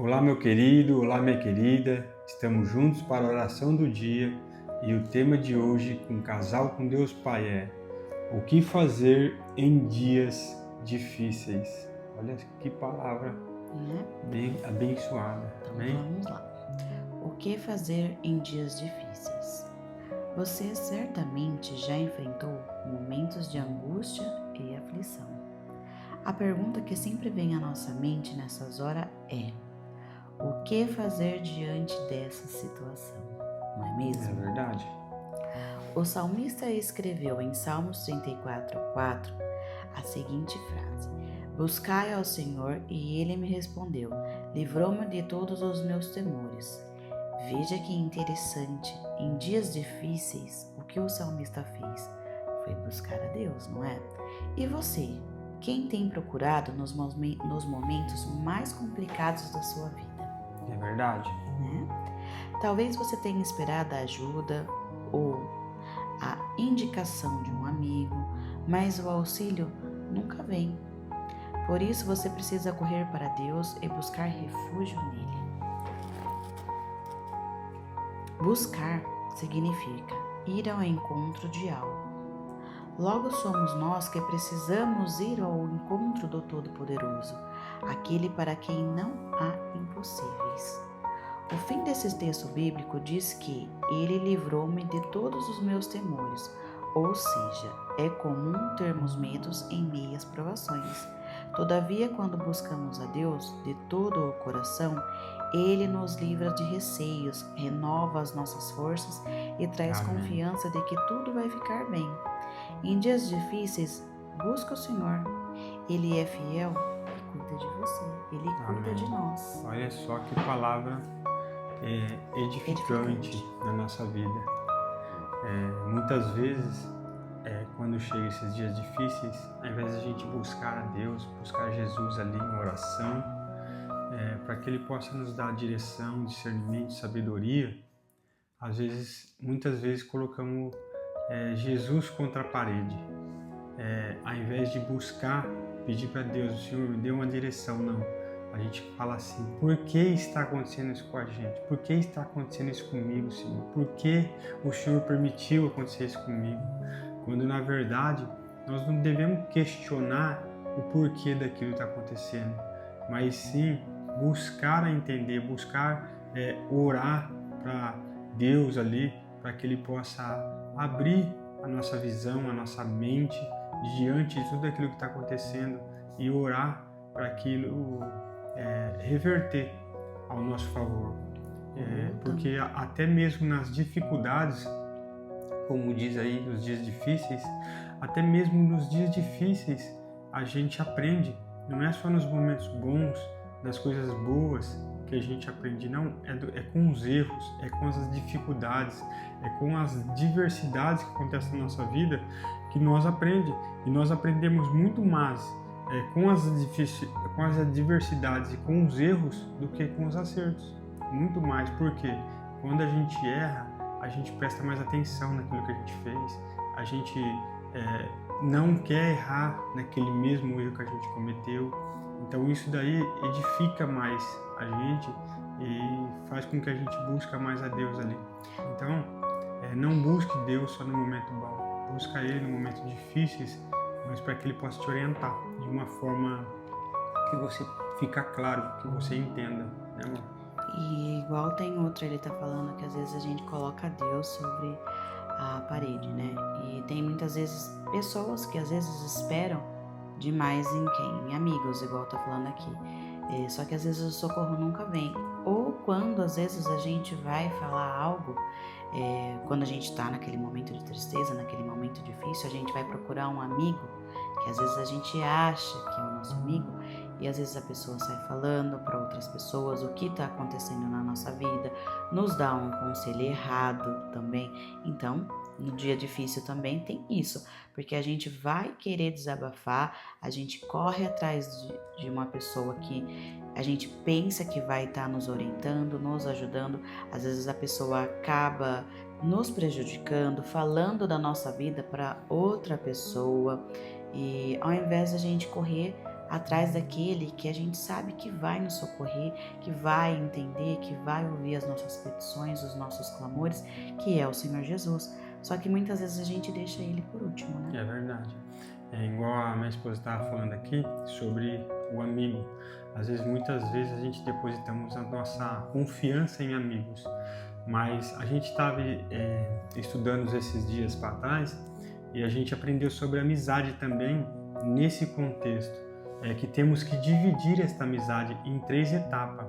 Olá, meu querido, olá, minha querida. Estamos juntos para a oração do dia e o tema de hoje com Casal com Deus Pai é: o que fazer em dias difíceis? Olha que palavra bem abençoada, amém? Vamos lá. O que fazer em dias difíceis? Você certamente já enfrentou momentos de angústia e aflição. A pergunta que sempre vem à nossa mente nessas horas é: o que fazer diante dessa situação? Não é É mesmo? verdade. O salmista escreveu em Salmos 34:4 a seguinte frase: Buscai ao Senhor e ele me respondeu, livrou-me de todos os meus temores. Veja que interessante, em dias difíceis, o que o salmista fez foi buscar a Deus, não é? E você, quem tem procurado nos momentos mais complicados da sua vida, É verdade. né? Talvez você tenha esperado a ajuda ou a indicação de um amigo, mas o auxílio nunca vem. Por isso você precisa correr para Deus e buscar refúgio nele. Buscar significa ir ao encontro de algo. Logo somos nós que precisamos ir ao encontro do Todo-Poderoso, aquele para quem não há impossíveis. O fim desse texto bíblico diz que ele livrou-me de todos os meus temores, ou seja, é comum termos medos em meio às provações. Todavia, quando buscamos a Deus de todo o coração, Ele nos livra de receios, renova as nossas forças e traz Amém. confiança de que tudo vai ficar bem. Em dias difíceis, busca o Senhor. Ele é fiel e cuida de você. Ele cuida Amém. de nós. Olha só que palavra edificante na nossa vida. Muitas vezes, quando chegam esses dias difíceis, ao invés de a gente buscar a Deus, buscar Jesus ali em oração, para que Ele possa nos dar direção, discernimento, sabedoria, muitas vezes colocamos Jesus contra a parede. Ao invés de buscar, pedir para Deus, o Senhor me dê uma direção, não. A gente fala assim: por que está acontecendo isso com a gente? Por que está acontecendo isso comigo, Senhor? Por que o Senhor permitiu acontecer isso comigo? Quando na verdade nós não devemos questionar o porquê daquilo que está acontecendo, mas sim buscar entender, buscar orar para Deus ali, para que Ele possa abrir a nossa visão, a nossa mente diante de tudo aquilo que está acontecendo e orar para aquilo reverter ao nosso favor. Porque até mesmo nas dificuldades, como diz aí, nos dias difíceis, até mesmo nos dias difíceis a gente aprende. Não é só nos momentos bons, nas coisas boas que a gente aprende, não. É com os erros, é com as dificuldades, é com as diversidades que acontecem na nossa vida que nós aprendemos. E nós aprendemos muito mais com as adversidades e com os erros do que com os acertos. Muito mais, porque quando a gente erra, a gente presta mais atenção naquilo que a gente fez, a gente não quer errar naquele mesmo erro que a gente cometeu. Então isso daí edifica mais a gente e faz com que a gente busque mais a Deus ali. Então, não busque Deus só no momento bom, busca Ele no momentos difíceis, mas para que Ele possa te orientar de uma forma que você fica claro, que você entenda, né, amor? E igual tem outro, ele tá falando que às vezes a gente coloca Deus sobre a parede, né? E tem muitas vezes pessoas que às vezes esperam demais em quem? Em amigos, igual tá falando aqui. Só que às vezes o socorro nunca vem. Ou quando às vezes a gente vai falar algo, quando a gente tá naquele momento de tristeza, naquele momento difícil, a gente vai procurar um amigo, que às vezes a gente acha que é o nosso amigo, e às vezes a pessoa sai falando para outras pessoas o que está acontecendo na nossa vida, nos dá um conselho errado também. Então, no dia difícil também tem isso, porque a gente vai querer desabafar, a gente corre atrás de uma pessoa que a gente pensa que vai estar nos orientando, nos ajudando. Às vezes a pessoa acaba nos prejudicando, falando da nossa vida para outra pessoa, e ao invés de a gente correr atrás daquele que a gente sabe que vai nos socorrer, que vai entender, que vai ouvir as nossas petições, os nossos clamores, que é o Senhor Jesus. Só que muitas vezes a gente deixa ele por último, né? É verdade. É igual a minha esposa estava falando aqui sobre o amigo. Às vezes, muitas vezes, a gente depositamos a nossa confiança em amigos. Mas a gente estava estudando esses dias para trás e a gente aprendeu sobre amizade também nesse contexto. Que temos que dividir esta amizade em 3 etapas.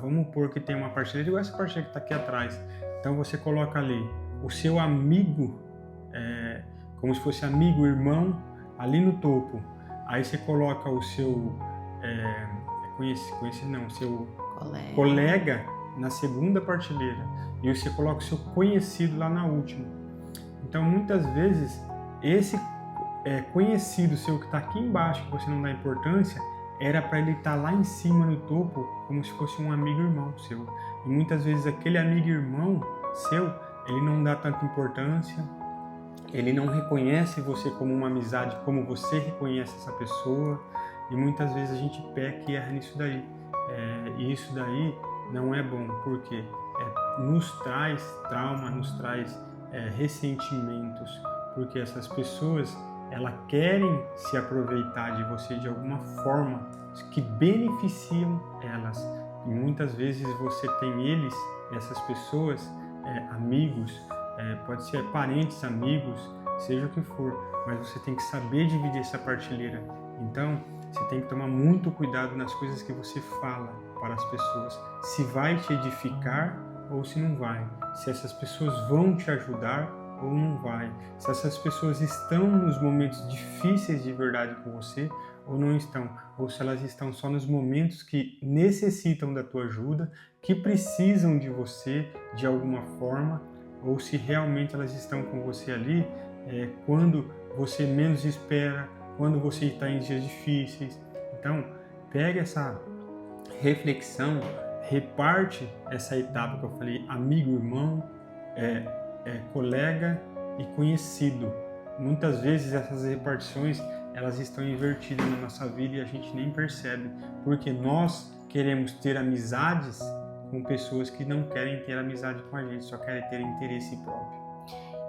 Vamos supor que tem uma parceria igual essa parceria que está aqui atrás. Então você coloca ali o seu amigo, como se fosse amigo, irmão, ali no topo. Aí você coloca o seu seu colega na segunda prateleira e você coloca o seu conhecido lá na última. Então muitas vezes esse conhecido seu que está aqui embaixo, que você não dá importância, era para ele estar lá em cima no topo, como se fosse um amigo irmão seu. E muitas vezes aquele amigo irmão seu, ele não dá tanta importância, ele não reconhece você como uma amizade, como você reconhece essa pessoa, e muitas vezes a gente peca e erra nisso daí. E isso daí não é bom, porque nos traz trauma, nos traz ressentimentos, porque essas pessoas, elas querem se aproveitar de você de alguma forma que beneficiam elas. E muitas vezes você tem essas pessoas, amigos, pode ser parentes, amigos, seja o que for, mas você tem que saber dividir essa partilheira. Então, você tem que tomar muito cuidado nas coisas que você fala para as pessoas, se vai te edificar ou se não vai, se essas pessoas vão te ajudar ou não vai, se essas pessoas estão nos momentos difíceis de verdade com você ou não estão, ou se elas estão só nos momentos que necessitam da tua ajuda, que precisam de você de alguma forma, ou se realmente elas estão com você ali quando você menos espera, quando você está em dias difíceis. Então, pega essa reflexão, reparte essa etapa que eu falei, amigo, irmão, colega e conhecido. Muitas vezes essas repartições, elas estão invertidas na nossa vida e a gente nem percebe, porque nós queremos ter amizades com pessoas que não querem ter amizade com a gente, só querem ter interesse próprio.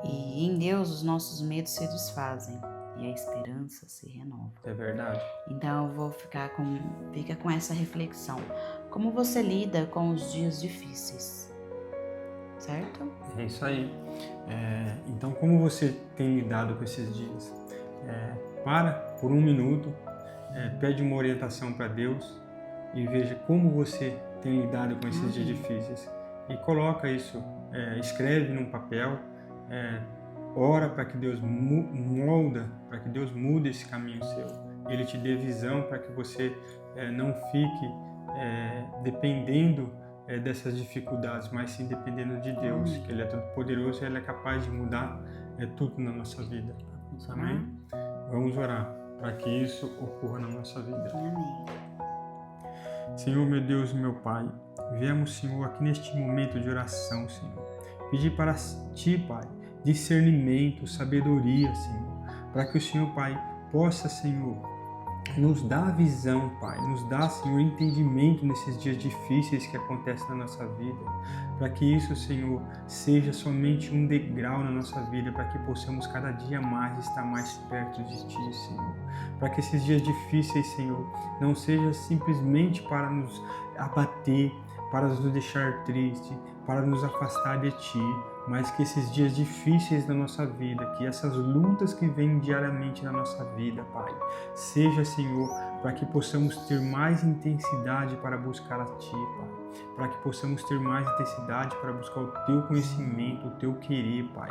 E em Deus os nossos medos se desfazem e a esperança se renova. É verdade. Então eu vou fica com essa reflexão. Como você lida com os dias difíceis? Certo? É isso aí. Então, como você tem lidado com esses dias? Para por um minuto, pede uma orientação para Deus e veja como você tem lidado com esses dias difíceis. E coloca isso, escreve num papel, ora para que Deus molda, para que Deus mude esse caminho seu. Ele te dê visão para que você não fique dependendo dessas dificuldades, mas sim dependendo de Deus, que Ele é todo poderoso e Ele é capaz de mudar tudo na nossa vida. Amém? Vamos orar para que isso ocorra na nossa vida. Amém. Senhor, meu Deus e meu Pai, viemos, Senhor, aqui neste momento de oração, Senhor, pedir para Ti, Pai, discernimento, sabedoria, Senhor, para que o Senhor, Pai, possa, Senhor, nos dar visão, Pai, nos dar, Senhor, entendimento nesses dias difíceis que acontecem na nossa vida, para que isso, Senhor, seja somente um degrau na nossa vida, para que possamos cada dia mais estar mais perto de Ti, Senhor, para que esses dias difíceis, Senhor, não seja simplesmente para nos abater, para nos deixar triste, para nos afastar de Ti, mas que esses dias difíceis da nossa vida, que essas lutas que vêm diariamente na nossa vida, Pai, seja, Senhor, para que possamos ter mais intensidade para buscar a Ti, Pai, para que possamos ter mais intensidade para buscar o Teu conhecimento, o Teu querer, Pai.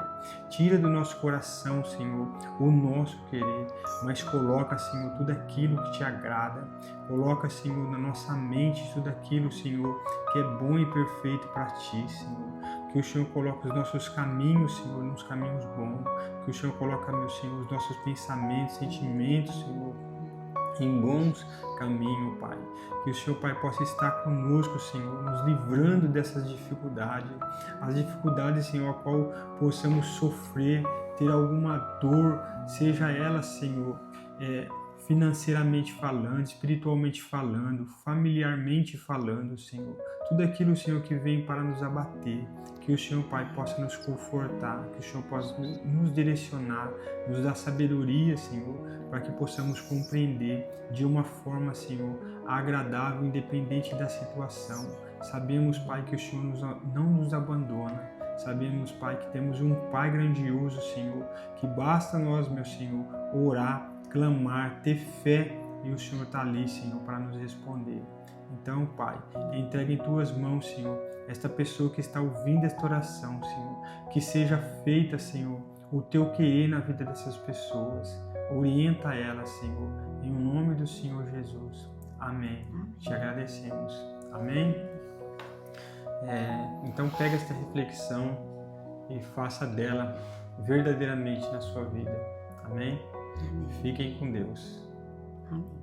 Tira do nosso coração, Senhor, o nosso querer, mas coloca, Senhor, tudo aquilo que Te agrada. Coloca, Senhor, na nossa mente tudo aquilo, Senhor, que é bom e perfeito para Ti, Senhor. Que o Senhor coloque os nossos caminhos, Senhor, nos caminhos bons. Que o Senhor coloque, meu Senhor, os nossos pensamentos, sentimentos, Senhor, em bons caminhos, Pai. Que o Senhor, Pai, possa estar conosco, Senhor, nos livrando dessas dificuldades. As dificuldades, Senhor, a qual possamos sofrer, ter alguma dor, seja ela, Senhor, financeiramente falando, espiritualmente falando, familiarmente falando, Senhor. Tudo aquilo, Senhor, que vem para nos abater, que o Senhor, Pai, possa nos confortar, que o Senhor possa nos direcionar, nos dar sabedoria, Senhor, para que possamos compreender de uma forma, Senhor, agradável, independente da situação. Sabemos, Pai, que o Senhor não nos abandona. Sabemos, Pai, que temos um Pai grandioso, Senhor, que basta nós, meu Senhor, orar, clamar, ter fé, e o Senhor está ali, Senhor, para nos responder. Então, Pai, entrega em Tuas mãos, Senhor, esta pessoa que está ouvindo esta oração, Senhor, que seja feita, Senhor, o Teu querer na vida dessas pessoas. Orienta elas, Senhor, em nome do Senhor Jesus. Amém. Te agradecemos. Amém? Então, pega esta reflexão e faça dela verdadeiramente na sua vida. Amém? Amém. Fiquem com Deus. Amém.